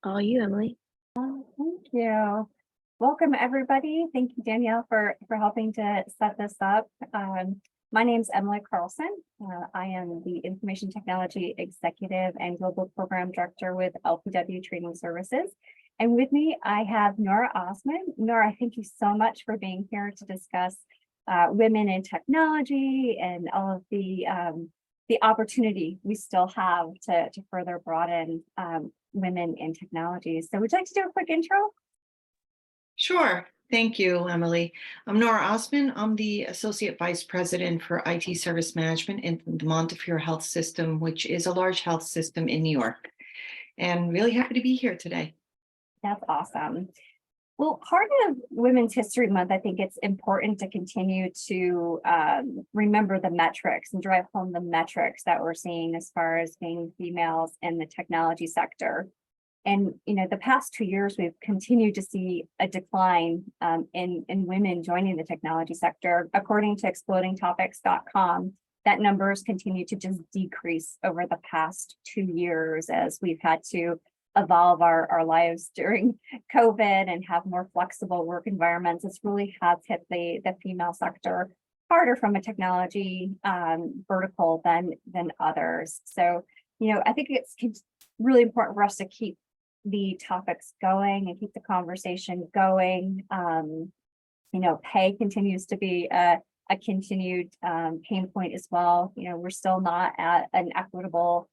All you, Emily. Thank you. Welcome, everybody. Thank you, Danielle, for helping to set this up. My name's Emily Carlson. I am the Information Technology Executive and Global Program Director with LPW Training Services. And with me, I have Nora Osman. Nora, thank you so much for being here to discuss women in technology and all of the opportunity we still have to further broaden women in technology. So would you like to do a quick intro? Sure. Thank you, Emily. I'm Nora Osman. I'm the Associate Vice President for IT Service Management in the Montefiore Health System, which is a large health system in New York. And really happy to be here today. That's awesome. Well, part of Women's History Month, I think it's important to continue to remember the metrics and drive home the metrics that we're seeing as far as being females in the technology sector. And, the past 2 years, we've continued to see a decline in women joining the technology sector. According to explodingtopics.com, that numbers continue to just decrease over the past 2 years as we've had to evolve our lives during COVID and have more flexible work environments. It's really has hit the female sector harder from a technology vertical than others. So, I think it's really important for us to keep the topics going and keep the conversation going. Pay continues to be a continued pain point as well. We're still not at an equitable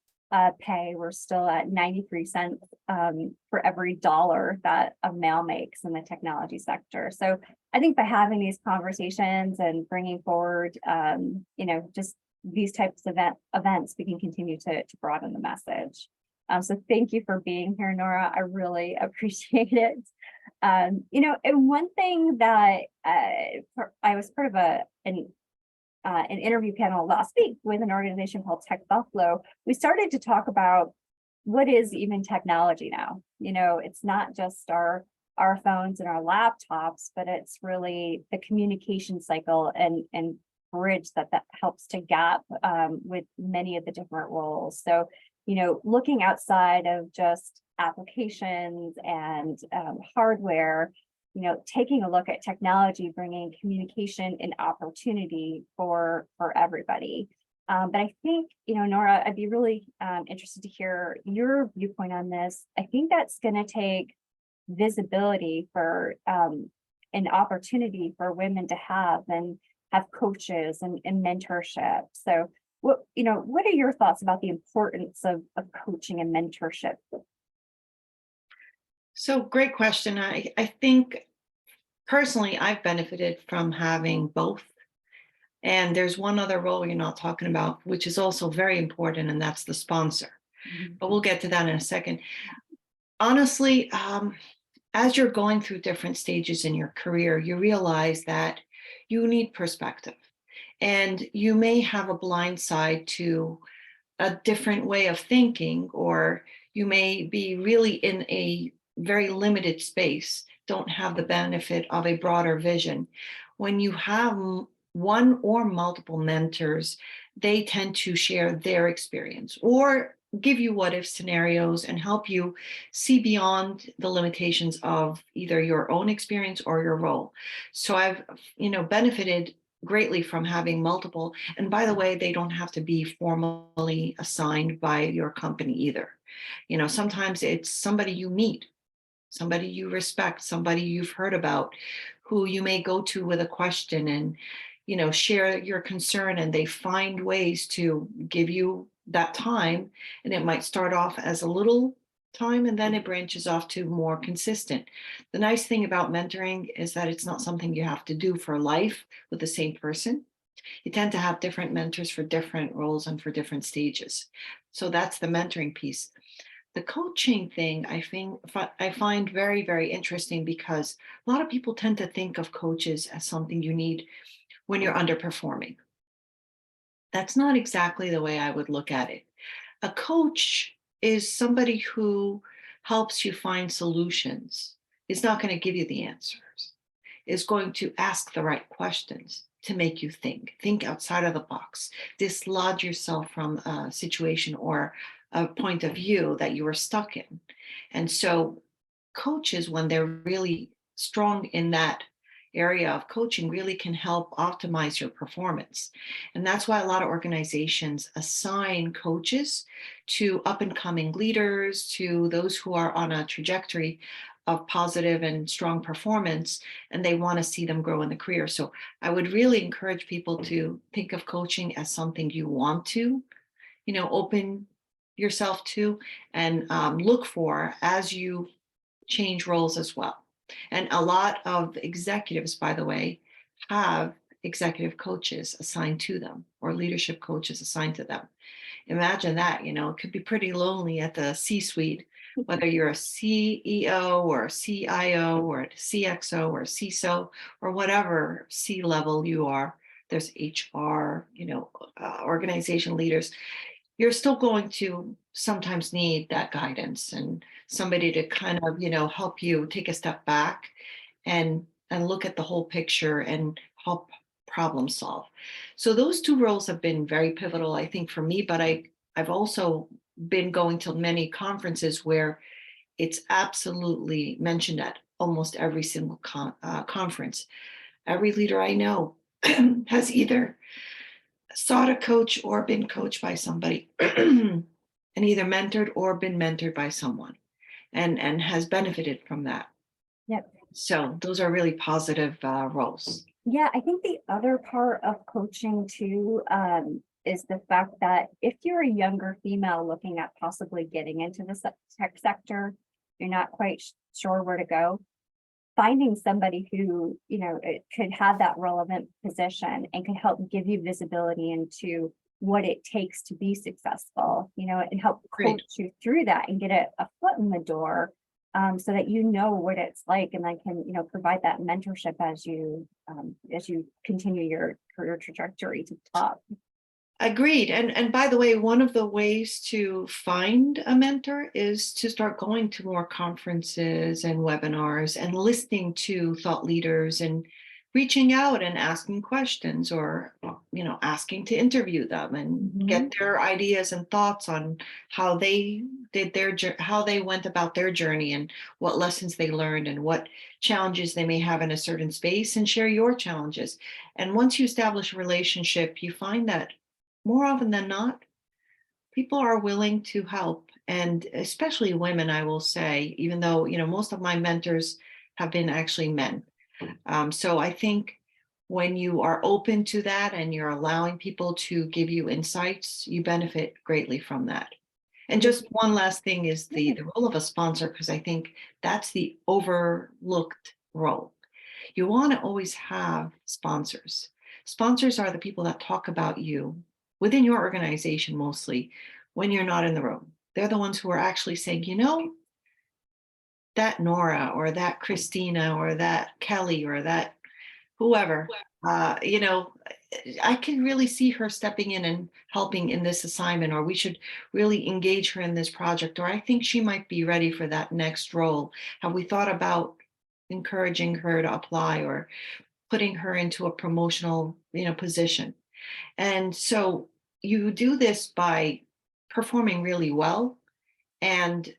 pay. We're still at 93 cents for every dollar that a male makes in the technology sector. So I think by having these conversations and bringing forward, just these types of events, we can continue to broaden the message. So thank you for being here, Nora. I really appreciate it. And one thing that I was part of an interview panel last week with an organization called Tech Buffalo. We started to talk about what is even technology now. It's not just our phones and our laptops, but it's really the communication cycle and bridge that helps to gap with many of the different roles. So, looking outside of just applications and hardware, taking a look at technology, bringing communication and opportunity for everybody. But I think, Nora, I'd be really interested to hear your viewpoint on this. I think that's going to take visibility for an opportunity for women to have coaches and mentorship. So what are your thoughts about the importance of coaching and mentorship? So great question. I think personally, I've benefited from having both. And there's one other role you're not talking about, which is also very important, and that's the sponsor. Mm-hmm. But we'll get to that in a second. Honestly, as you're going through different stages in your career, you realize that you need perspective. And you may have a blind side to a different way of thinking, or you may be really in a very limited space, don't have the benefit of a broader vision. When you have one or multiple mentors, they tend to share their experience or give you what if scenarios and help you see beyond the limitations of either your own experience or your role. So I've, benefited greatly from having multiple. And by the way, they don't have to be formally assigned by your company either. Sometimes it's somebody you meet, somebody you respect, somebody you've heard about, who you may go to with a question and, share your concern, and they find ways to give you that time. And it might start off as a little time, and then it branches off to more consistent. The nice thing about mentoring is that it's not something you have to do for life with the same person. You tend to have different mentors for different roles and for different stages. So that's the mentoring piece. The coaching thing, I find very, very interesting, because a lot of people tend to think of coaches as something you need when you're underperforming. That's not exactly the way I would look at it. A coach is somebody who helps you find solutions. It's not going to give you the answers. It's going to ask the right questions to make you think outside of the box, dislodge yourself from a situation or a point of view that you were stuck in. And so coaches, when they're really strong in that area of coaching, really can help optimize your performance. And that's why a lot of organizations assign coaches to up and coming leaders, to those who are on a trajectory of positive and strong performance, and they want to see them grow in the career. So I would really encourage people to think of coaching as something you want to, open yourself to, and look for as you change roles as well. And a lot of executives, by the way, have executive coaches assigned to them or leadership coaches assigned to them. Imagine that, it could be pretty lonely at the C suite, whether you're a CEO or a CIO or a CXO or a CISO or whatever C level you are. There's HR, organization leaders. You're still going to sometimes need that guidance and somebody to kind of, help you take a step back and look at the whole picture and help problem solve. So those two roles have been very pivotal, I think, for me, but I've also been going to many conferences where it's absolutely mentioned at almost every single conference. Every leader I know has either sought a coach or been coached by somebody and either mentored or been mentored by someone and has benefited from that. Yep. So those are really positive roles. Yeah, I think the other part of coaching too is the fact that if you're a younger female looking at possibly getting into the tech sector, you're not quite sure where to go, finding somebody who, it could have that relevant position and can help give you visibility into what it takes to be successful, and help Great. coach you through that and get a foot in the door, so that you know what it's like, and I can, provide that mentorship as you continue your career trajectory to the top. Agreed. And by the way, one of the ways to find a mentor is to start going to more conferences and webinars and listening to thought leaders and reaching out and asking questions or, asking to interview them and get their ideas and thoughts on how they did how they went about their journey and what lessons they learned and what challenges they may have in a certain space, and share your challenges. And once you establish a relationship, you find that more often than not, people are willing to help. And especially women, I will say, even though, most of my mentors have been actually men. So I think when you are open to that and you're allowing people to give you insights, you benefit greatly from that. And just one last thing is the role of a sponsor, because I think that's the overlooked role. You want to always have sponsors. Sponsors are the people that talk about you within your organization mostly when you're not in the room. They're the ones who are actually saying, that Nora or that Christina or that Kelly or that whoever, I can really see her stepping in and helping in this assignment, or we should really engage her in this project, or I think she might be ready for that next role. Have we thought about encouraging her to apply or putting her into a promotional, position? And so you do this by performing really well and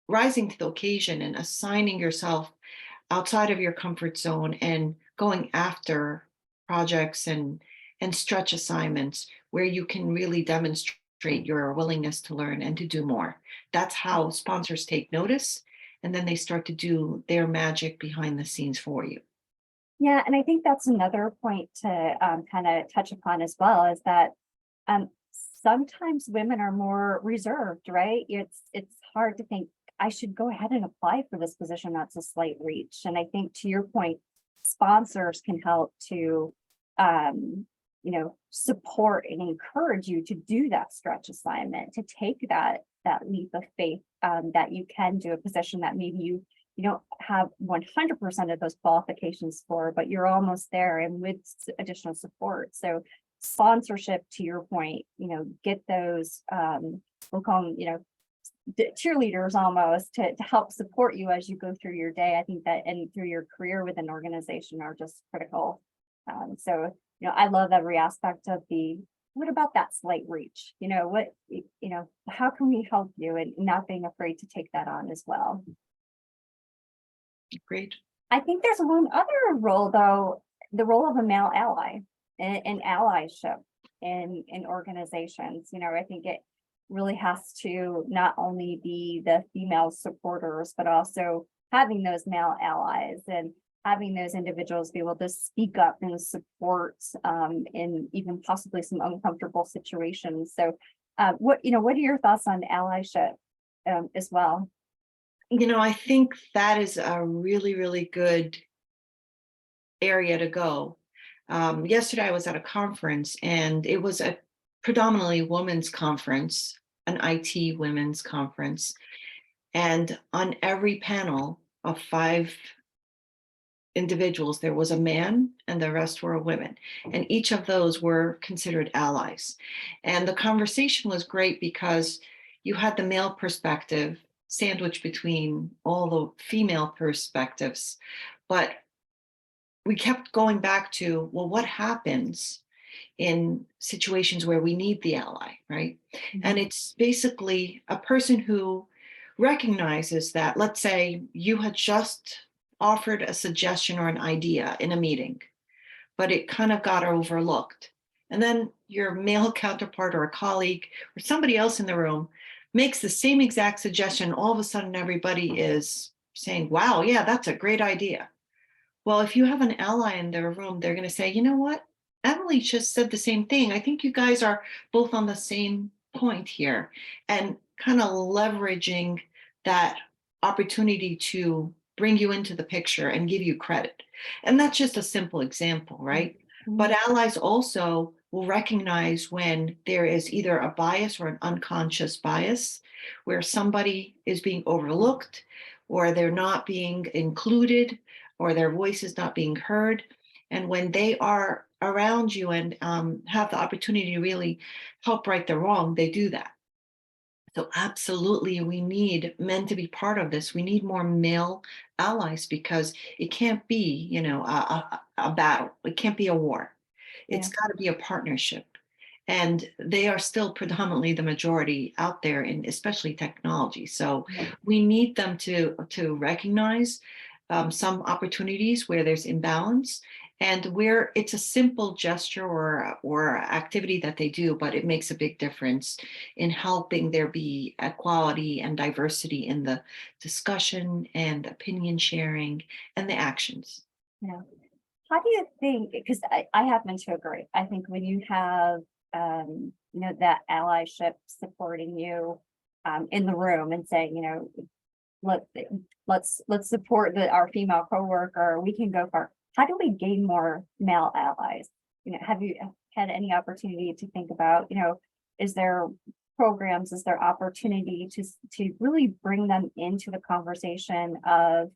rising to the occasion and assigning yourself outside of your comfort zone and going after projects and stretch assignments where you can really demonstrate your willingness to learn and to do more. That's how sponsors take notice, and then they start to do their magic behind the scenes for you. Yeah, and I think that's another point to kind of touch upon as well, is that um, sometimes women are more reserved, right? It's hard to think I should go ahead and apply for this position. That's a slight reach. And I think to your point, sponsors can help to support and encourage you to do that stretch assignment, to take that leap of faith, that you can do a position that maybe you don't have 100% of those qualifications for, but you're almost there, and with additional support. So sponsorship, to your point, get those, we'll call them, cheerleaders almost, to help support you as you go through your day. I think that, and through your career with an organization, are just critical. So I love every aspect of the what about that slight reach? How can we help you, and not being afraid to take that on as well. Great. I think there's one other role, though, the role of a male ally and allyship in organizations. I think it really has to not only be the female supporters, but also having those male allies and having those individuals be able to speak up and support in even possibly some uncomfortable situations. So, what are your thoughts on allyship as well? I think that is a really, really good area to go. Yesterday, I was at a conference, and it was a predominantly women's conference, an IT women's conference. And on every panel of 5 individuals, there was a man and the rest were women. And each of those were considered allies. And the conversation was great because you had the male perspective sandwiched between all the female perspectives. But we kept going back to, well, what happens in situations where we need the ally, right? And it's basically a person who recognizes that, let's say you had just offered a suggestion or an idea in a meeting, but it kind of got overlooked. And then your male counterpart or a colleague or somebody else in the room makes the same exact suggestion. All of a sudden, everybody is saying, wow, yeah, that's a great idea. Well, if you have an ally in their room, they're going to say, you know what? Emily just said the same thing. I think you guys are both on the same point here, and kind of leveraging that opportunity to bring you into the picture and give you credit. And that's just a simple example, right? But allies also will recognize when there is either a bias or an unconscious bias where somebody is being overlooked, or they're not being included, or their voice is not being heard. And when they are around you and have the opportunity to really help right the wrong, they do that. So absolutely, we need men to be part of this. We need more male allies, because it can't be, a battle. It can't be a war. It's Yeah. got to be a partnership. And they are still predominantly the majority out there in especially technology. So we need them to recognize some opportunities where there's imbalance, and where it's a simple gesture or activity that they do, but it makes a big difference in helping there be equality and diversity in the discussion and opinion sharing and the actions. Yeah. How do you think, because I happen to agree, I think when you have, that allyship supporting you in the room and saying, let, let's support our female coworker, we can go for, how do we gain more male allies? Have you had any opportunity to think about, is there programs, is there opportunity to really bring them into the conversation of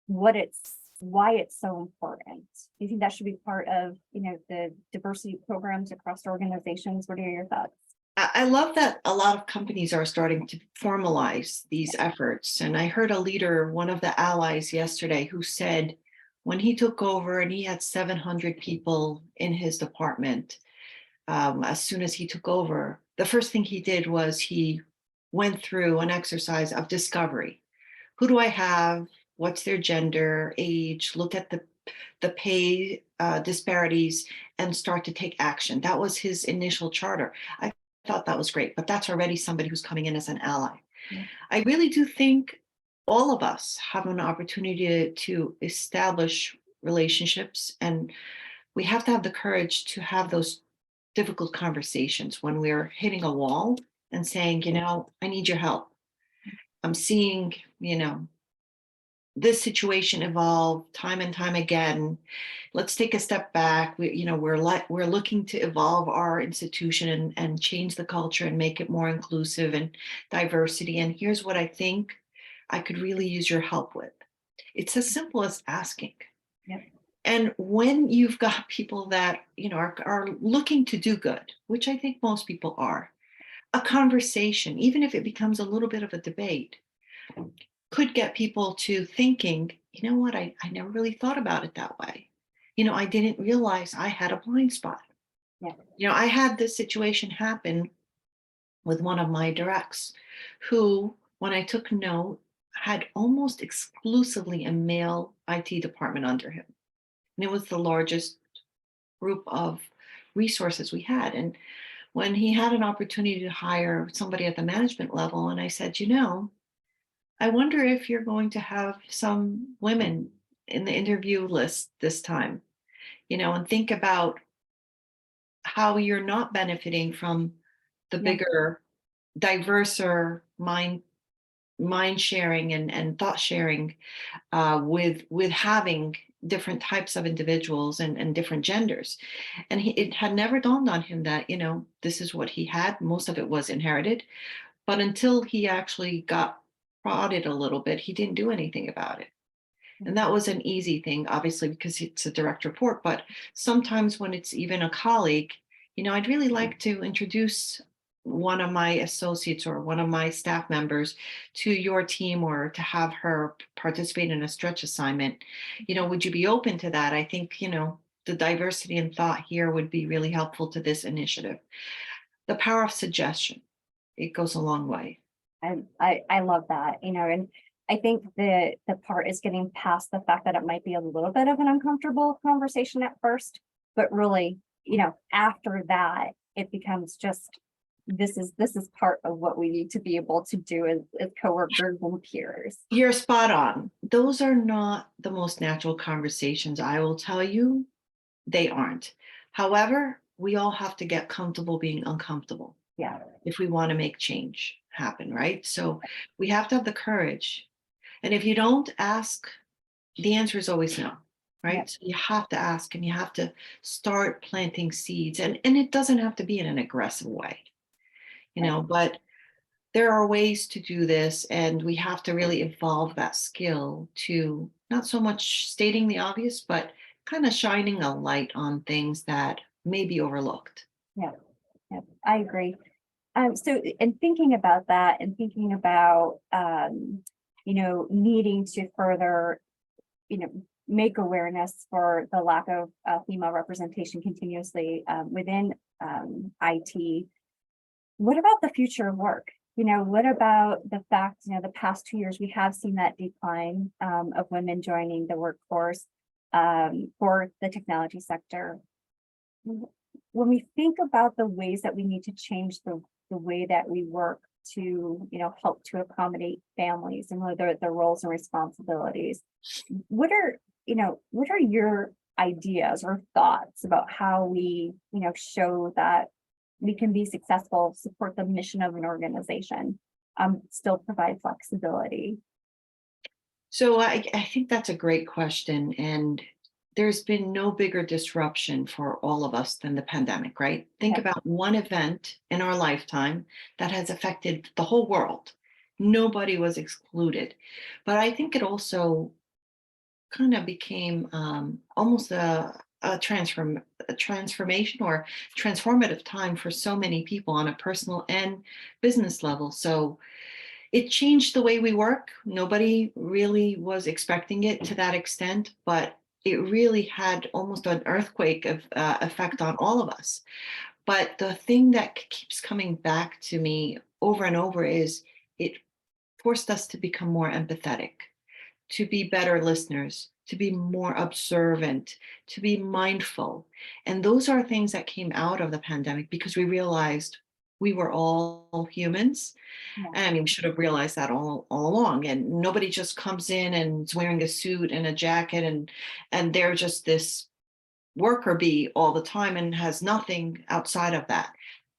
why it's so important? Do you think that should be part of, the diversity programs across organizations? What are your thoughts? I love that a lot of companies are starting to formalize these efforts. And I heard a leader, one of the allies yesterday, who said when he took over and he had 700 people in his department, as soon as he took over, the first thing he did was he went through an exercise of discovery. Who do I have? What's their gender, age? Look at the pay disparities and start to take action. That was his initial charter. I thought that was great, but that's already somebody who's coming in as an ally. Yeah. I really do think all of us have an opportunity to establish relationships, and we have to have the courage to have those difficult conversations when we're hitting a wall and saying, I need your help. I'm seeing, this situation evolve time and time again. Let's take a step back. We're looking to evolve our institution and change the culture and make it more inclusive and diversity. And here's what I think I could really use your help with. It's as simple as asking. Yep. And when you've got people that are looking to do good, which I think most people are, a conversation, even if it becomes a little bit of a debate, could get people to thinking, you know what, I never really thought about it that way. I didn't realize I had a blind spot. Yeah. I had this situation happen with one of my directs who, when I took note, had almost exclusively a male IT department under him. And it was the largest group of resources we had. And when he had an opportunity to hire somebody at the management level, and I said, I wonder if you're going to have some women in the interview list this time, and think about how you're not benefiting from the Yeah. bigger, diverser mind sharing and thought sharing with having different types of individuals and different genders. And it had never dawned on him that, this is what he had. Most of it was inherited. But until he actually got prodded a little bit, he didn't do anything about it. And that was an easy thing, obviously, because it's a direct report. But sometimes when it's even a colleague, I'd really like to introduce one of my associates or one of my staff members to your team, or to have her participate in a stretch assignment. Would you be open to that? I think, the diversity in thought here would be really helpful to this initiative. The power of suggestion, it goes a long way. I love that, and I think the part is getting past the fact that it might be a little bit of an uncomfortable conversation at first, but really, after that, it becomes just this is part of what we need to be able to do as coworkers and peers. You're spot on. Those are not the most natural conversations. I will tell you, they aren't. However, we all have to get comfortable being uncomfortable Yeah. if we want to make change happen, right? So we have to have the courage. And if you don't ask, the answer is always no, Yeah. right? So you have to ask, and you have to start planting seeds. And it doesn't have to be in an aggressive way, Right. but there are ways to do this, and we have to really evolve that skill to not so much stating the obvious, but kind of shining a light on things that may be overlooked. Yeah. Yeah. I agree. So in thinking about that and thinking about needing to further, make awareness for the lack of female representation continuously within IT. What about the future of work? What about the fact, the past 2 years, we have seen that decline of women joining the workforce for the technology sector. When we think about the ways that we need to change the way that we work to, help to accommodate families and whether their roles and responsibilities, what are your ideas or thoughts about how we, show that we can be successful, support the mission of an organization, still provide flexibility? So I think that's a great question. And there's been no bigger disruption for all of us than the pandemic, right? Think Yeah. about one event in our lifetime that has affected the whole world. Nobody was excluded. But I think it also kind of became almost a transformation or transformative time for so many people on a personal and business level. So it changed the way we work. Nobody really was expecting it to that extent, but it really had almost an earthquake of effect on all of us. But the thing that keeps coming back to me over and over is it forced us to become more empathetic, to be better listeners, to be more observant, to be mindful. And those are things that came out of the pandemic because we realized we were all humans. Yeah. And I mean, we should have realized that all along. And nobody just comes in and is wearing a suit and a jacket, and they're just this worker bee all the time and has nothing outside of that.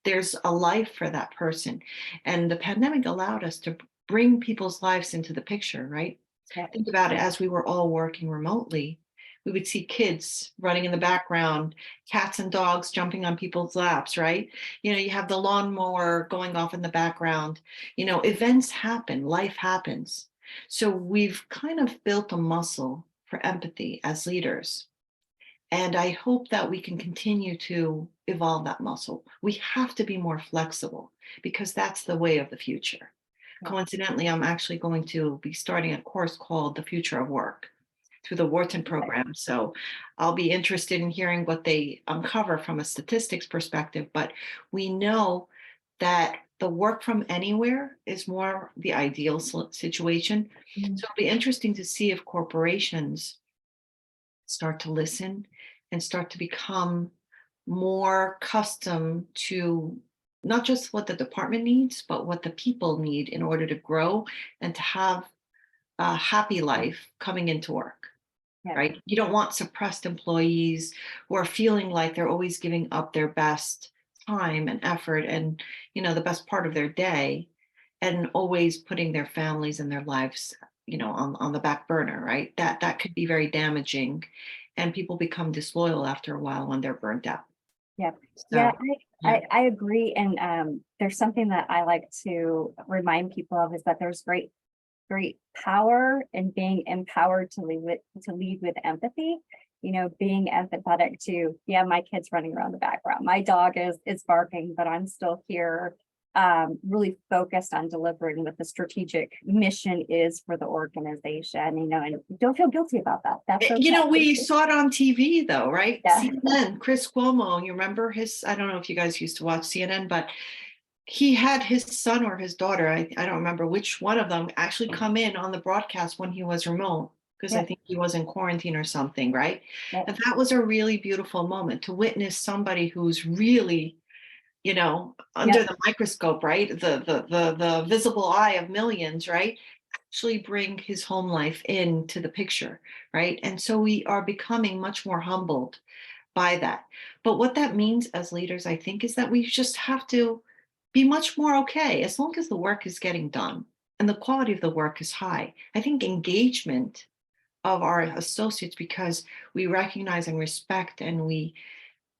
There's a life for that person. And the pandemic allowed us to bring people's lives into the picture, right? Yeah. Think about it, as we were all working remotely, we would see kids running in the background, cats and dogs jumping on people's laps, right? You have the lawnmower going off in the background. Events happen, life happens. So we've kind of built a muscle for empathy as leaders. And I hope that we can continue to evolve that muscle. We have to be more flexible because that's the way of the future. Yeah. Coincidentally, I'm actually going to be starting a course called The Future of Work. through the Wharton program. So I'll be interested in hearing what they uncover from a statistics perspective. But we know that the work from anywhere is more the ideal situation. Mhm. So it'll be interesting to see if corporations start to listen and start to become more custom to not just what the department needs, but what the people need in order to grow and to have a happy life coming into work, Yeah, right? You don't want suppressed employees who are feeling like they're always giving up their best time and effort and, the best part of their day, and always putting their families and their lives, on the back burner, right? That could be very damaging, and people become disloyal after a while when they're burnt out. yeah, yeah. So, yeah. I agree. And there's something that I like to remind people of is that there's great power in being empowered to lead with empathy. Being empathetic to, yeah, my kid's running around the background. My dog is barking, but I'm still here, really focused on delivering what the strategic mission is for the organization, and don't feel guilty about that. That's okay. We saw it on TV though, right? Yeah. CNN, Chris Cuomo, you remember I don't know if you guys used to watch CNN, but he had his son or his daughter, I don't remember which one of them, actually come in on the broadcast when he was remote, because I Yeah. think he was in quarantine or something, right? Yeah. And that was a really beautiful moment to witness somebody who's really, Yeah. under the microscope, right? The visible eye of millions, right? Actually bring his home life into the picture, right? And so we are becoming much more humbled by that. But what that means as leaders, I think, is that we just have to be much more okay as long as the work is getting done and the quality of the work is high. I think engagement of our associates, because we recognize and respect and we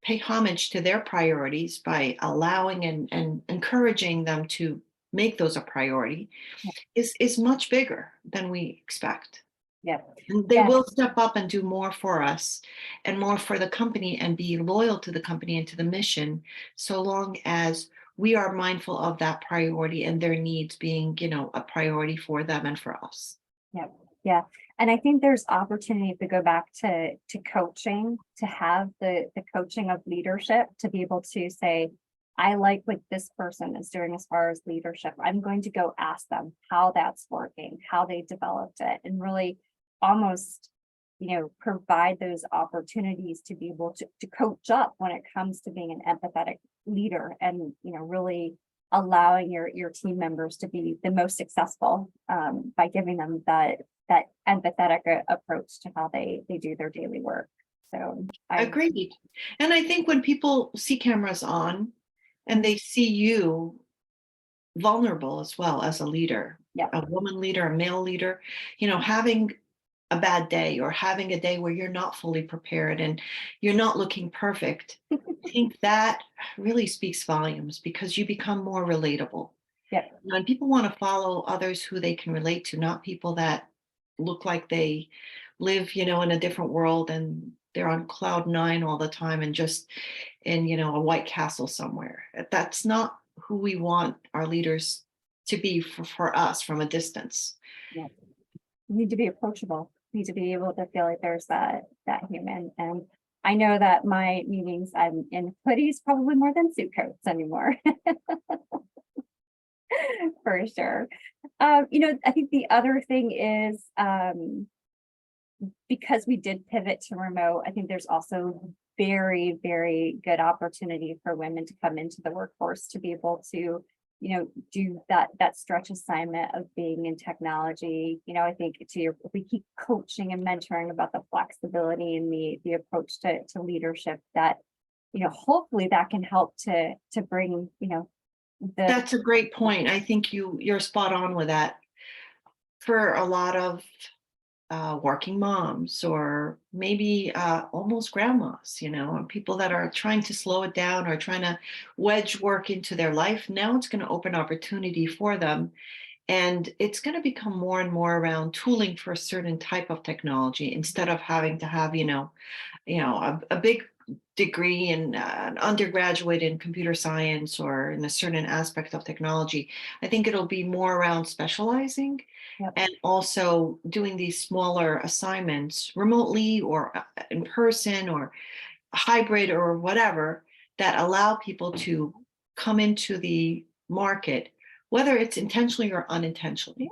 pay homage to their priorities by allowing and encouraging them to make those a priority, is much bigger than we expect. Yeah. And they Yeah. will step up and do more for us and more for the company and be loyal to the company and to the mission, so long as we are mindful of that priority and their needs being, a priority for them and for us. Yeah, yeah. And I think there's opportunity to go back to coaching, to have the coaching of leadership, to be able to say, I like what this person is doing as far as leadership. I'm going to go ask them how that's working, how they developed it, and really almost, provide those opportunities to be able to coach up when it comes to being an empathetic leader, and really allowing your team members to be the most successful, by giving them that empathetic approach to how they do their daily work. So Agreed. And I think when people see cameras on and they see you vulnerable as well as a leader, yeah, a woman leader, a male leader, having a bad day or having a day where you're not fully prepared and you're not looking perfect, I think that really speaks volumes because you become more relatable. yeah, And people want to follow others who they can relate to, not people that look like they live, in a different world and they're on cloud nine all the time and just in, a White Castle somewhere. That's not who we want our leaders to be for us from a distance. yeah. You need to be approachable. You need to be able to feel like there's that human. And I know that my meetings, I'm in hoodies probably more than suit coats anymore. For sure. I think the other thing is, because we did pivot to remote, I think there's also very, very good opportunity for women to come into the workforce to be able to, do that stretch assignment of being in technology. I think if we keep coaching and mentoring about the flexibility and the approach to leadership, that, hopefully that can help to bring, That's a great point. I think you're spot on with that. For a lot of working moms or maybe almost grandmas, and people that are trying to slow it down or trying to wedge work into their life. Now it's going to open opportunity for them. And it's going to become more and more around tooling for a certain type of technology instead of having to have, a big degree in an undergraduate in computer science or in a certain aspect of technology. I think it'll be more around specializing Yep. and also doing these smaller assignments remotely or in person or hybrid or whatever that allow people to come into the market, whether it's intentionally or unintentionally,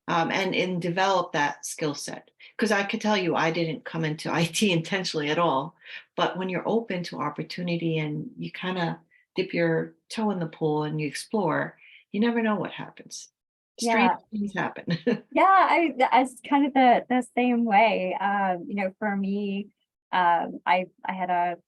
and develop that skill set. Because I could tell you, I didn't come into IT intentionally at all. But when you're open to opportunity and you kind of dip your toe in the pool and you explore, you never know what happens. Strange Yeah. things happen. Yeah, I was kind of the same way. For me, I had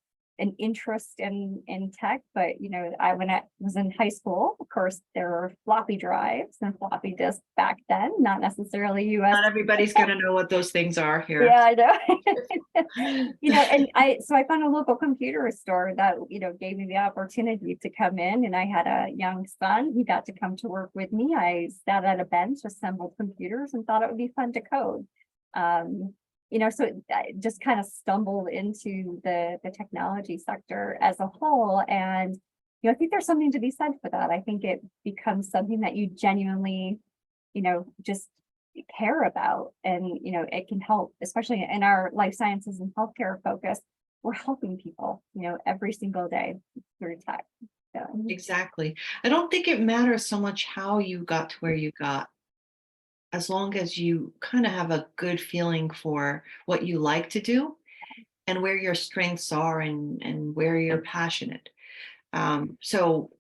an interest in tech, but I when I was in high school, of course, there were floppy drives and floppy disks back then, not necessarily US. Not everybody's going to know what those things are here. Yeah, I know. And I found a local computer store that, gave me the opportunity to come in, and I had a young son. He got to come to work with me. I sat at a bench, assembled computers, and thought it would be fun to code. I just kind of stumbled into the technology sector as a whole. And, I think there's something to be said for that. I think it becomes something that you genuinely, just care about, and it can help, especially in our life sciences and healthcare focus. We're helping people every single day through tech. So Exactly. I don't think it matters so much how you got to where you got, as long as you kind of have a good feeling for what you like to do and where your strengths are and where you're passionate. So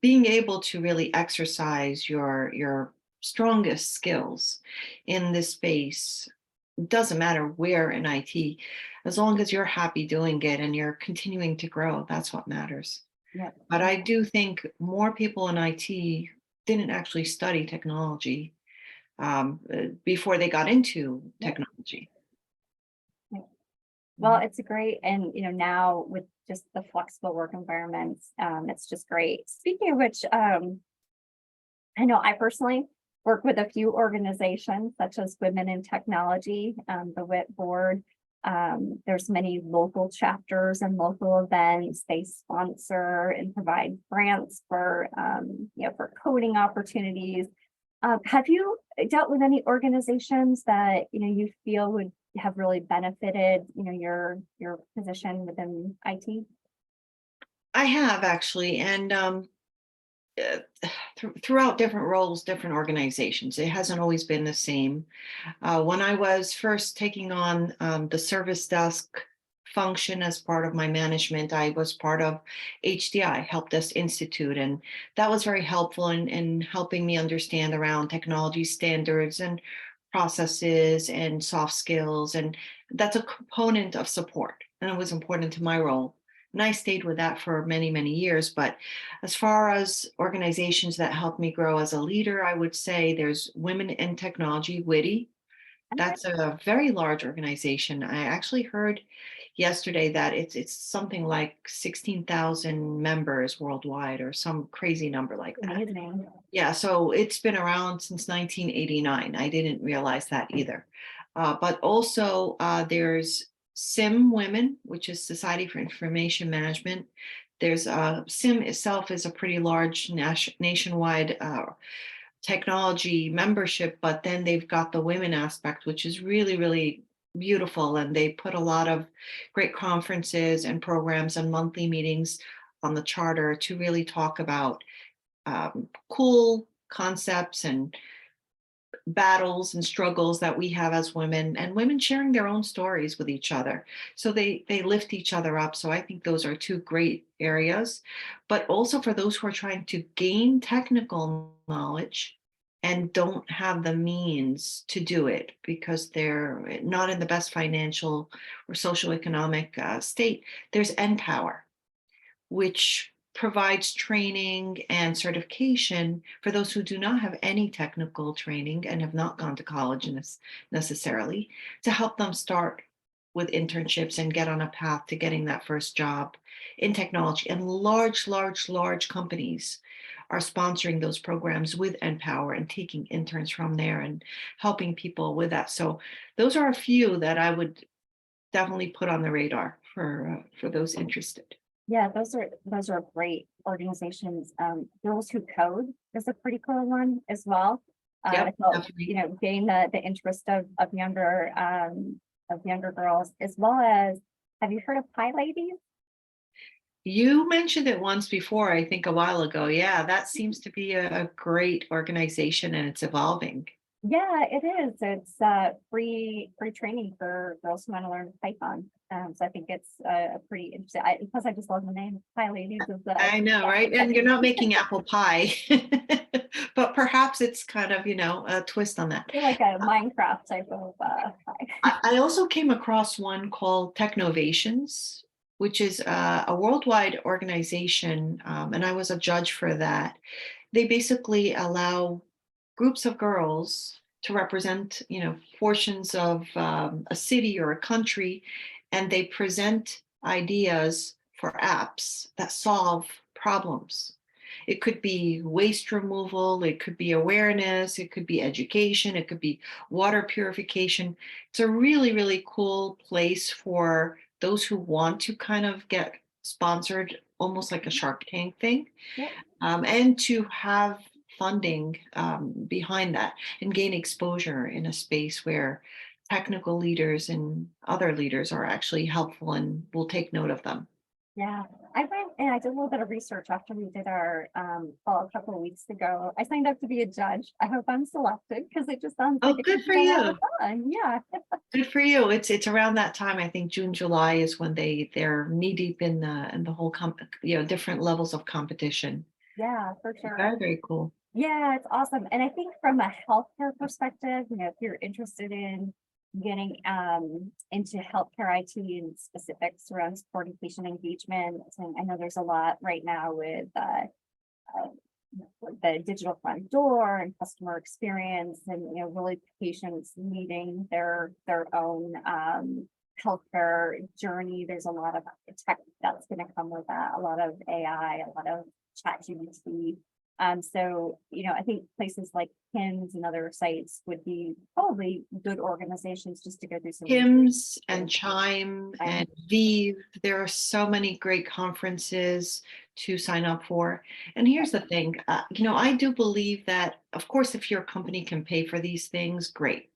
being able to really exercise your strongest skills in this space doesn't matter where in IT, as long as you're happy doing it and you're continuing to grow, that's what matters. yeah. But I do think more people in IT didn't actually study technology before they got into Yeah. technology. Yeah. Well, it's a great, and now with just the flexible work environments, it's just great. Speaking of which, I know I personally work with a few organizations such as Women in Technology, the WIT board. There's many local chapters and local events. They sponsor and provide grants for coding opportunities. Have you dealt with any organizations that you feel would have really benefited your position within IT? I have actually, and uh, throughout different roles, different organizations, it hasn't always been the same. When I was first taking on the service desk function as part of my management, I was part of HDI, Help Desk Institute, and that was very helpful in helping me understand around technology standards and processes and soft skills. And that's a component of support, and it was important to my role. And I stayed with that for many, many years. But as far as organizations that helped me grow as a leader, I would say there's Women in Technology, WITI. That's a very large organization. I actually heard yesterday that it's something like 16,000 members worldwide or some crazy number like that. Amazing. Yeah, so it's been around since 1989. I didn't realize that either. But also there's SIM Women, which is Society for Information Management. There's SIM itself is a pretty large nationwide technology membership, but then they've got the women aspect, which is really, really beautiful. And they put a lot of great conferences and programs and monthly meetings on the charter to really talk about cool concepts and battles and struggles that we have as women, and women sharing their own stories with each other, so they lift each other up. So I think those are two great areas. But also for those who are trying to gain technical knowledge and don't have the means to do it because they're not in the best financial or socioeconomic state, there's Empower, which provides training and certification for those who do not have any technical training and have not gone to college necessarily, to help them start with internships and get on a path to getting that first job in technology. And large, large, large companies are sponsoring those programs with Empower and taking interns from there and helping people with that. So those are a few that I would definitely put on the radar. for those interested. Yeah, those are great organizations. Girls Who Code is a pretty cool one as well. Yep, It helps, definitely. gain the interest of younger girls, as well as, have you heard of Pie Ladies? You mentioned it once before, I think a while ago. Yeah, that seems to be a great organization and it's evolving. Yeah, it is. It's free training for girls who want to learn Python. So I think it's a pretty interesting. Plus, I just love the name. Pie Ladies is I know, that's right? And you're catchy. not making apple pie, but perhaps it's kind of, a twist on that. Feel like a Minecraft type of pie. I also came across one called Technovations, which is a worldwide organization, and I was a judge for that. They basically allow groups of girls to represent, portions of a city or a country, and they present ideas for apps that solve problems. It could be waste removal, it could be awareness, it could be education, it could be water purification. It's a really, really cool place for those who want to kind of get sponsored, almost like a Shark Tank thing, Yep. and to have funding behind that and gain exposure in a space where technical leaders and other leaders are actually helpful and will take note of them. Yeah, I went and I did a little bit of research after we did our call a couple of weeks ago. I signed up to be a judge. I hope I'm selected because it just sounds like Oh, it good could for be a lot of you. fun. Yeah, Good for you. It's around that time. I think June, July is when they're knee deep in the whole different levels of competition. yeah, for sure. Very, very cool. Yeah, it's awesome. And I think from a healthcare perspective, if you're interested in getting into healthcare IT and specifics around supporting patient engagement, and I know there's a lot right now with uh, the digital front door and customer experience, and really patients needing their own healthcare journey. There's a lot of tech that's going to come with that, a lot of AI, a lot of chat GPT. So I think places like Hims and other sites would be probably good organizations just to go through some research. Hims and Chime and Vive. There are so many great conferences to sign up for. And here's the thing, I do believe that, of course, if your company can pay for these things, great.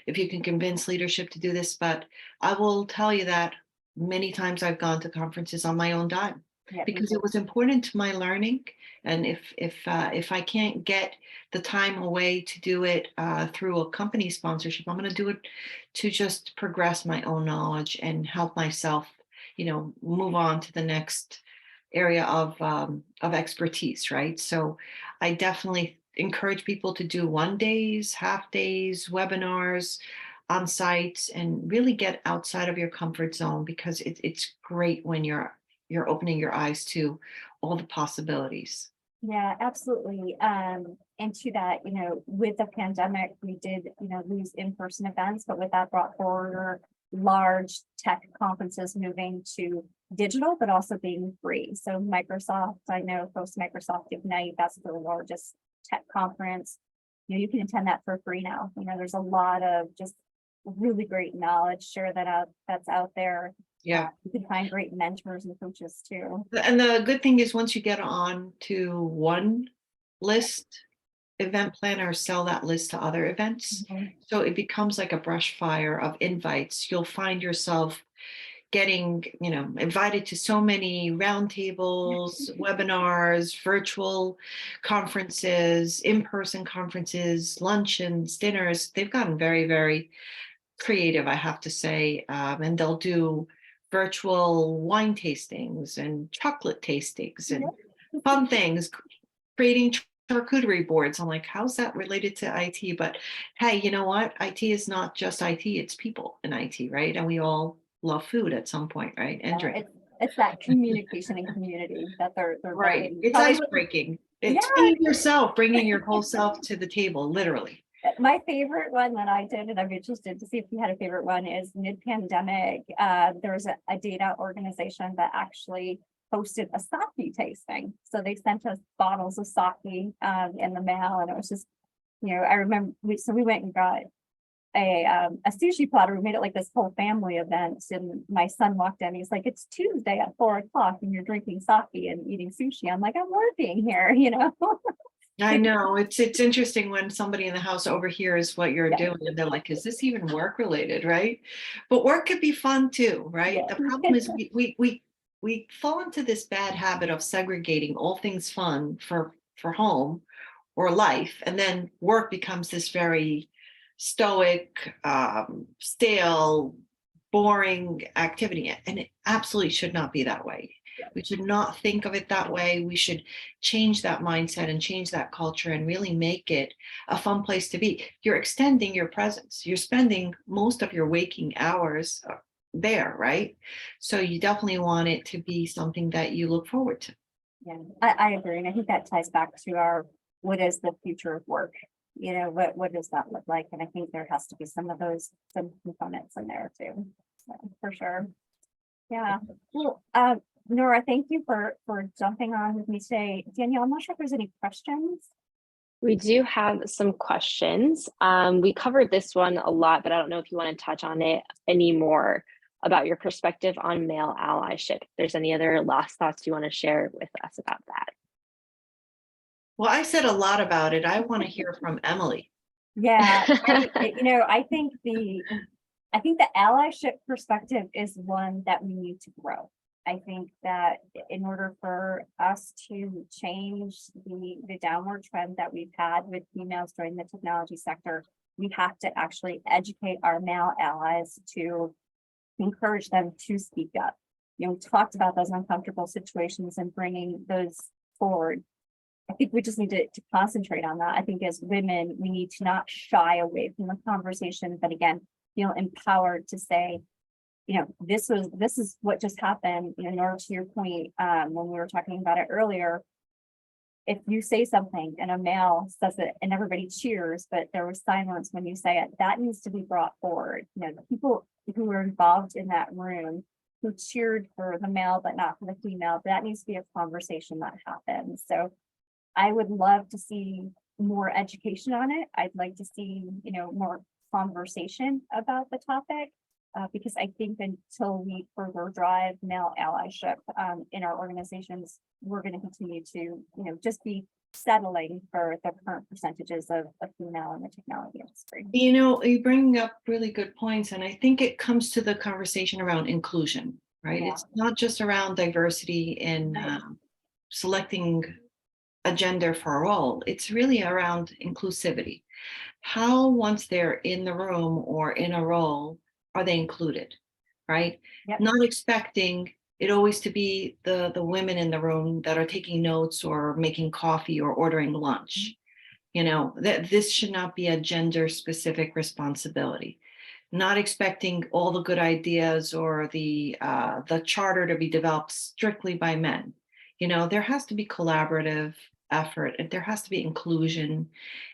If you can convince leadership to do this, but I will tell you that many times I've gone to conferences on my own dime Yeah, me because too. it was important to my learning. And if I can't get the time away to do it through a company sponsorship, I'm going to do it to just progress my own knowledge and help myself, move on to the next area of expertise, right? So I definitely encourage people to do 1 days, half days, webinars on site, and really get outside of your comfort zone because it's great when you're opening your eyes to all the possibilities. Yeah, absolutely. And to that, with the pandemic, we did, lose in-person events, but with that brought forward large tech conferences moving to digital, but also being free. So Microsoft, I know hosts Microsoft Ignite, that's the largest tech conference. You can attend that for free now. There's a lot of just really great knowledge share that's out there. Yeah. You can find great mentors and coaches too. And the good thing is once you get on to one list, event planners sell that list to other events. Mhm. So it becomes like a brush fire of invites. You'll find yourself getting, invited to so many roundtables, webinars, virtual conferences, in-person conferences, luncheons, dinners. They've gotten very, very creative, I have to say. And they'll do virtual wine tastings and chocolate tastings and fun things, creating charcuterie boards. I'm like, how's that related to IT? But hey, you know what? IT is not just IT, it's people in IT, right? And we all love food at some point, right? And Yeah, drink. it's that communication and community that they're Right. building. It's Probably ice with, breaking. yeah, It's being yourself, bringing your whole self to the table, literally. my favorite one that I did, and I'm interested to see if you had a favorite one, is mid-pandemic. There was a data organization that actually hosted a sake tasting. So they sent us bottles of sake in the mail, and it was just, I remember we went and got a sushi platter. We made it like this whole family event, and my son walked in. He's like, "It's Tuesday at 4 o'clock, and you're drinking sake and eating sushi." I'm like, "I'm working here," you know. I know it's interesting when somebody in the house overhears what you're Yeah. doing and they're like, is this even work related, right? But work could be fun too, right? Yeah. The problem is we fall into this bad habit of segregating all things fun for home or life, and then work becomes this very stoic, stale, boring activity, and it absolutely should not be that way. We should not think of it that way. We should change that mindset and change that culture and really make it a fun place to be. You're extending your presence. You're spending most of your waking hours there, right? So you definitely want it to be something that you look forward to. Yeah, I agree. And I think that ties back to our, what is the future of work? You know, what does that look like? And I think there has to be some components in there too. So, for sure. Yeah. Well, Nora, thank you for jumping on with me today. Danielle, I'm not sure if there's any questions. We do have some questions. We covered this one a lot, but I don't know if you want to touch on it anymore about your perspective on male allyship. If there's any other last thoughts you want to share with us about that. Well, I said a lot about it. I want to hear from Emily. Yeah, I think the allyship perspective is one that we need to grow. I think that in order for us to change the downward trend that we've had with females joining the technology sector, we have to actually educate our male allies to encourage them to speak up. You know, we talked about those uncomfortable situations and bringing those forward. I think we just need to concentrate on that. I think as women, we need to not shy away from the conversation, but again, feel empowered to say, you know, this is what just happened. You know, in order to your point, when we were talking about it earlier, if you say something and a male says it and everybody cheers, but there was silence when you say it, that needs to be brought forward. You know, the people who were involved in that room who cheered for the male but not for the female, that needs to be a conversation that happens. So I would love to see more education on it. I'd like to see, you know, more conversation about the topic, because I think until we further drive male allyship in our organizations, we're going to continue to, you know, just be settling for the current percentages of female in the technology industry. You know, you bring up really good points, and I think it comes to the conversation around inclusion, right? Yeah. It's not just around diversity in Right. selecting a gender for a role. It's really around inclusivity. How, once they're in the room or in a role, are they included, right? Yep. Not expecting it always to be the women in the room that are taking notes or making coffee or ordering lunch. You know, that this should not be a gender specific responsibility. Not expecting all the good ideas or the charter to be developed strictly by men. You know, there has to be collaborative effort, and there has to be inclusion,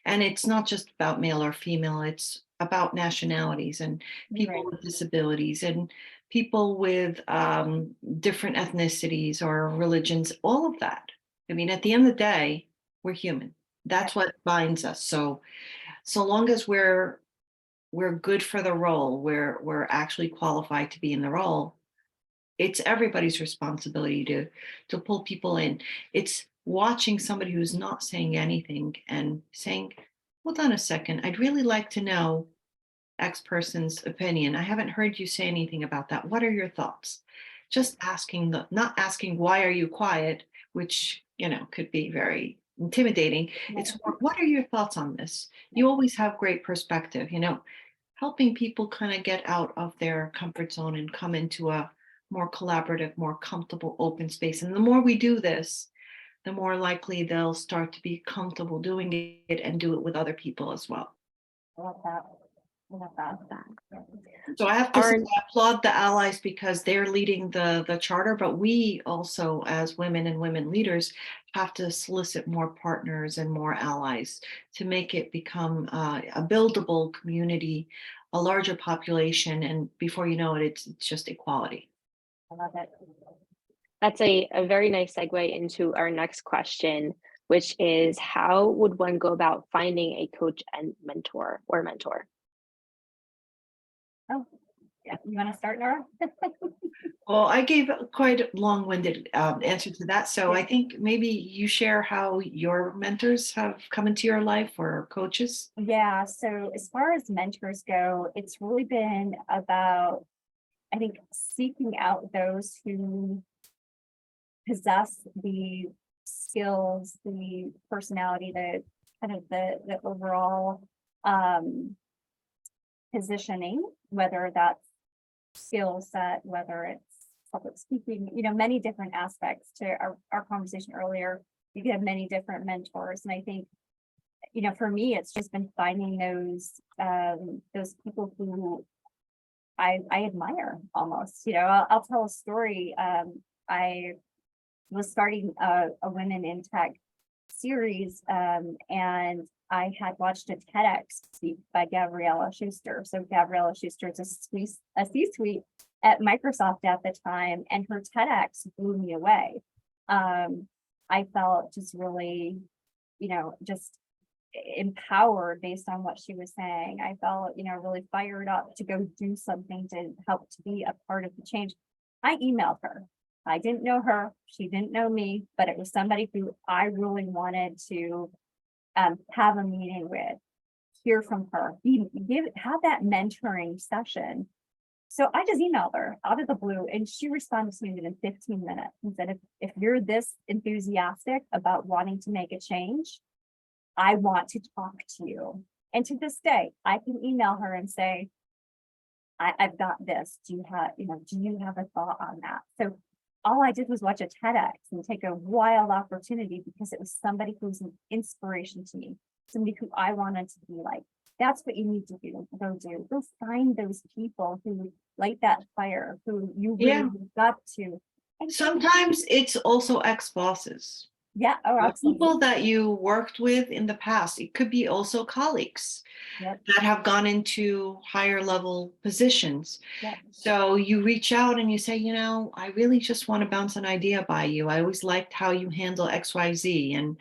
and it's not just about male or female. It's about nationalities and people Right. with disabilities and people with different ethnicities or religions. All of that. I mean, at the end of the day, we're human. That's what binds us. So long as we're good for the role, we're actually qualified to be in the role, it's everybody's responsibility to pull people in. It's watching somebody who's not saying anything and saying, hold on a second, I'd really like to know X person's opinion. I haven't heard you say anything about that. What are your thoughts? Just asking, not asking, why are you quiet, which, you know, could be very intimidating. It's more, what are your thoughts on this? You always have great perspective, you know, helping people kind of get out of their comfort zone and come into a more collaborative, more comfortable, open space. And the more we do this, the more likely they'll start to be comfortable doing it and do it with other people as well. I love that. I love that. So I have to say, I applaud the allies because they're leading the charter, but we also, as women and women leaders, have to solicit more partners and more allies to make it become a buildable community, a larger population, and before you know it, it's just equality. I love it. That's a very nice segue into our next question, which is how would one go about finding a coach and mentor or mentor? Oh, yeah. You want to start, Nora? Well, I gave a quite a long-winded answer to that. So Yeah. I think maybe you share how your mentors have come into your life or coaches. Yeah, so as far as mentors go, it's really been about, I think, seeking out those who possess the skills, the personality, the kind of the overall um positioning, whether that's skill set, whether it's public speaking, many different aspects to our conversation earlier. You could have many different mentors. And I think, for me, it's just been finding those people who I admire almost. I'll tell a story. I was starting a Women in Tech series, and I had watched a TEDx speak by Gabriella Schuster. So Gabriella Schuster is a C-suite at Microsoft at the time, and her TEDx blew me away. I felt just really, just empowered based on what she was saying. I felt, really fired up to go do something to help to be a part of the change. I emailed her. I didn't know her. She didn't know me, but it was somebody who I really wanted to have a meeting with, hear from her, have that mentoring session. So I just emailed her out of the blue, and she responded to me within 15 minutes and said, if you're this enthusiastic about wanting to make a change, I want to talk to you. And to this day, I can email her and say, I've got this. Do you have a thought on that? So all I did was watch a TEDx and take a wild opportunity because it was somebody who's an inspiration to me, somebody who I wanted to be like. That's what you need to do. Go find those people who light that fire, who you really look up to. And Sometimes it's also ex-bosses. yeah, oh, absolutely. People that you worked with in the past. It could be also colleagues Yep. that have gone into higher level positions. Yep. So you reach out and you say, I really just want to bounce an idea by you. I always liked how you handle XYZ. And,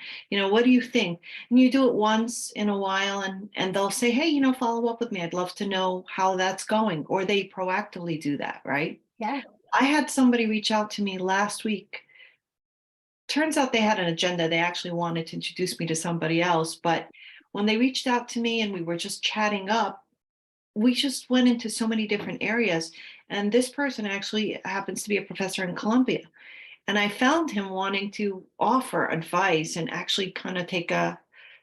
what do you think? And you do it once in a while and they'll say, hey, follow up with me. I'd love to know how that's going. Or they proactively do that, right? Yeah. I had somebody reach out to me last week. Turns out they had an agenda. They actually wanted to introduce me to somebody else. But when they reached out to me and we were just chatting up, we just went into so many different areas. And this person actually happens to be a professor in Columbia. And I found him wanting to offer advice and actually kind of take a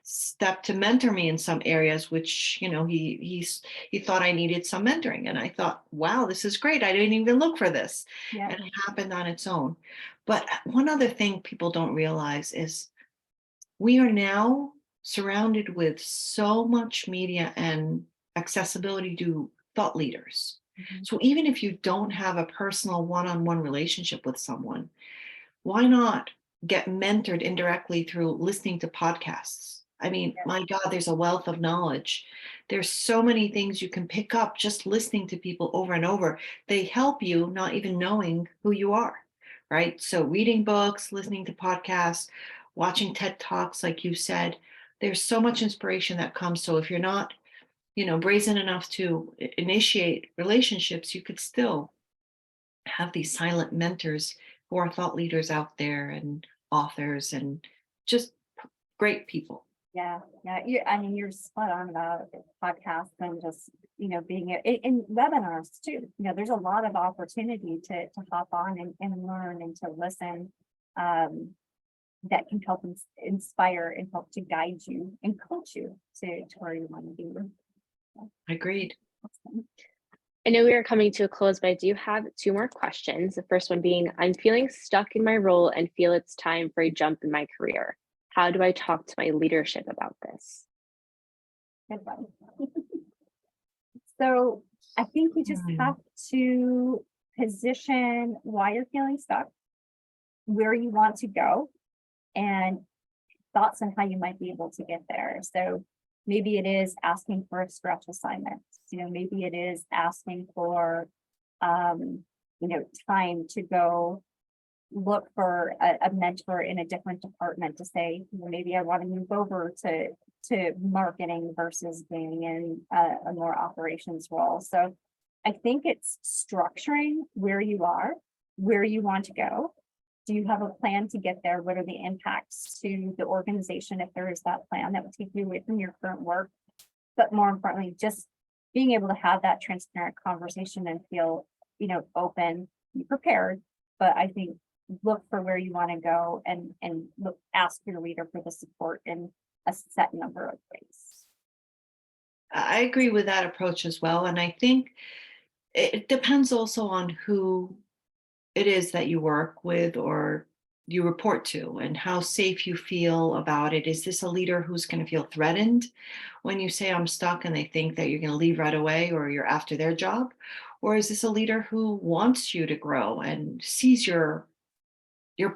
step to mentor me in some areas, which, he thought I needed some mentoring. And I thought, wow, this is great. I didn't even look for this. Yeah. And it happened on its own. But one other thing people don't realize is we are now surrounded with so much media and accessibility to thought leaders. Mhm. So even if you don't have a personal one-on-one relationship with someone, why not get mentored indirectly through listening to podcasts? I mean, my God, there's a wealth of knowledge. There's so many things you can pick up just listening to people over and over. They help you not even knowing who you are, right? So reading books, listening to podcasts, watching TED Talks, like you said, there's so much inspiration that comes. So if you're not, brazen enough to initiate relationships, you could still have these silent mentors who are thought leaders out there and authors and just great people. Yeah. I mean, you're spot on about podcasts and just, being in webinars too. There's a lot of opportunity to hop on and learn and to listen, that can help inspire and help to guide you and coach you to where you want to be. Agreed. I know we are coming to a close, but I do have two more questions. The first one being, I'm feeling stuck in my role and feel it's time for a jump in my career. How do I talk to my leadership about this? Good one. So I think you just have to position why you're feeling stuck, where you want to go, and thoughts on how you might be able to get there. So maybe it is asking for a stretch assignment. Maybe it is asking for, time to go look for a mentor in a different department to say, maybe I want to move over to marketing versus being in a more operations role. So I think it's structuring where you are, where you want to go. Do you have a plan to get there? What are the impacts to the organization if there is that plan that would take you away from your current work? But more importantly, just being able to have that transparent conversation and feel, open, be prepared. But I think look for where you want to go and look, ask your leader for the support in a set number of ways. I agree with that approach as well. And I think it depends also on who it is that you work with or you report to and how safe you feel about it. Is this a leader who's going to feel threatened when you say I'm stuck and they think that you're going to leave right away or you're after their job? Or is this a leader who wants you to grow and sees your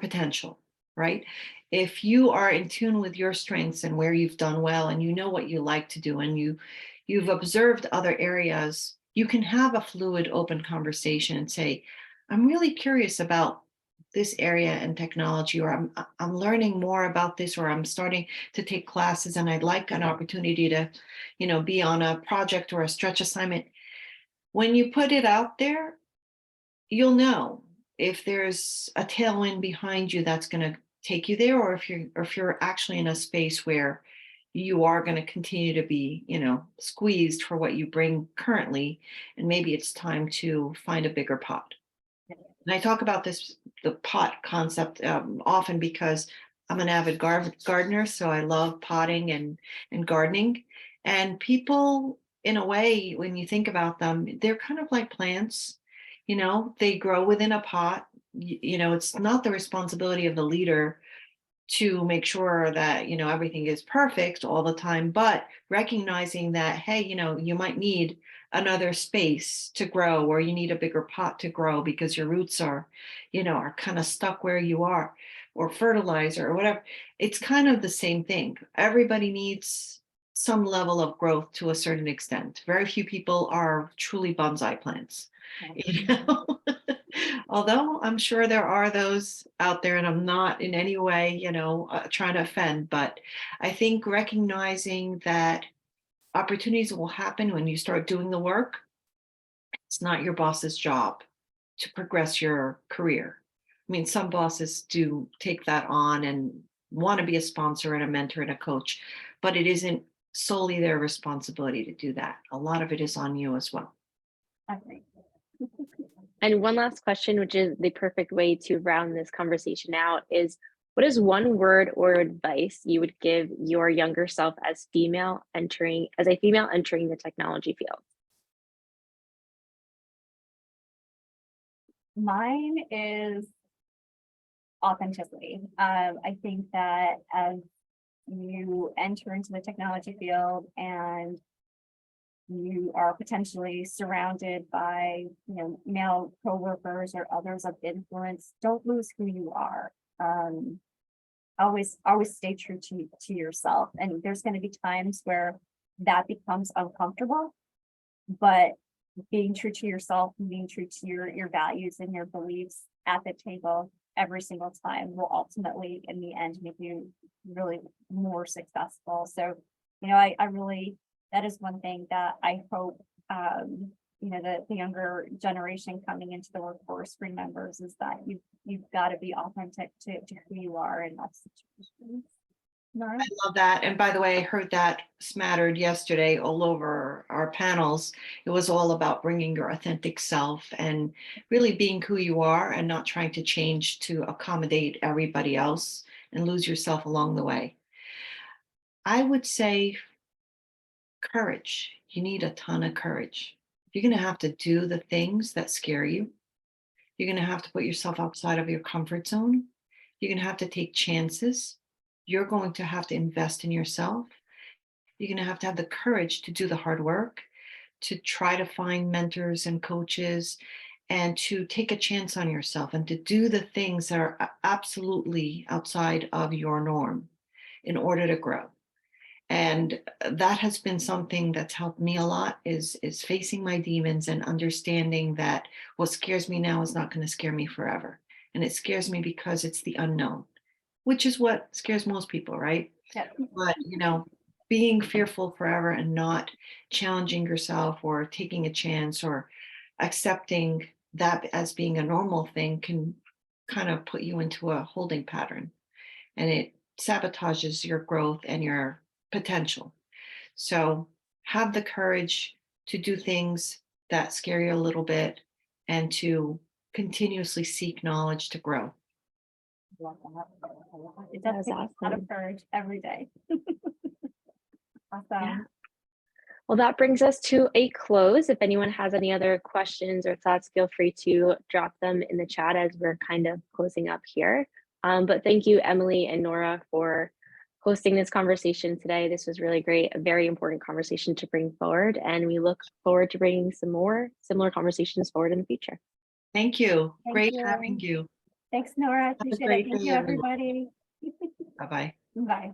potential, right? If you are in tune with your strengths and where you've done well and you know what you like to do and you've observed other areas, you can have a fluid, open conversation and say, I'm really curious about this area and technology, or I'm learning more about this, or I'm starting to take classes and I'd like an opportunity to, be on a project or a stretch assignment. When you put it out there, you'll know if there's a tailwind behind you that's going to take you there, or if you're actually in a space where you are going to continue to be, squeezed for what you bring currently, and maybe it's time to find a bigger pot. And I talk about the pot concept often because I'm an avid gardener, so I love potting and gardening. And people, in a way, when you think about them, they're kind of like plants. They grow within a pot. It's not the responsibility of the leader to make sure that everything is perfect all the time, but recognizing that, hey, you might need another space to grow, or you need a bigger pot to grow because your roots are kind of stuck where you are, or fertilizer or whatever. It's kind of the same thing. Everybody needs some level of growth to a certain extent. Very few people are truly bonsai plants. Although I'm sure there are those out there, and I'm not in any way, trying to offend, but I think recognizing that opportunities will happen when you start doing the work. It's not your boss's job to progress your career. I mean, some bosses do take that on and want to be a sponsor and a mentor and a coach, but it isn't solely their responsibility to do that. A lot of it is on you as well. I think. And one last question, which is the perfect way to round this conversation out, is what is one word or advice you would give your younger self as a female entering the technology field? Mine is authenticity. I think that as you enter into the technology field and you are potentially surrounded by, male coworkers or others of influence, don't lose who you are. Always stay true to yourself. And there's going to be times where that becomes uncomfortable, but being true to yourself and being true to your values and your beliefs at the table every single time will ultimately, in the end, make you really more successful. So, I really, that is one thing that I hope, the younger generation coming into the workforce remembers, is that you've got to be authentic to who you are in that situation. I love that. And by the way, I heard that smattered yesterday all over our panels. It was all about bringing your authentic self and really being who you are and not trying to change to accommodate everybody else and lose yourself along the way. I would say courage. You need a ton of courage. You're going to have to do the things that scare you. You're going to have to put yourself outside of your comfort zone. You're going to have to take chances. You're going to have to invest in yourself. You're going to have the courage to do the hard work, to try to find mentors and coaches, and to take a chance on yourself and to do the things that are absolutely outside of your norm in order to grow. And that has been something that's helped me a lot, is facing my demons and understanding that what scares me now is not going to scare me forever. And it scares me because it's the unknown, which is what scares most people, right? Yeah. But, being fearful forever and not challenging yourself or taking a chance or accepting that as being a normal thing can kind of put you into a holding pattern, and it sabotages your growth and your potential. So have the courage to do things that scare you a little bit and to continuously seek knowledge to grow. Love that. It That does was take a lot awesome. of courage every day. Yeah. Awesome. Well, that brings us to a close. If anyone has any other questions or thoughts, feel free to drop them in the chat as we're kind of closing up here. But thank you, Emily and Nora, for hosting this conversation today. This was really great, a very important conversation to bring forward, and we look forward to bringing some more similar conversations forward in the future. Thank you. Thank Great you. having you. Thanks, Nora. a Appreciate it. great Thank day, you, everyone. everybody. Bye-bye. Bye.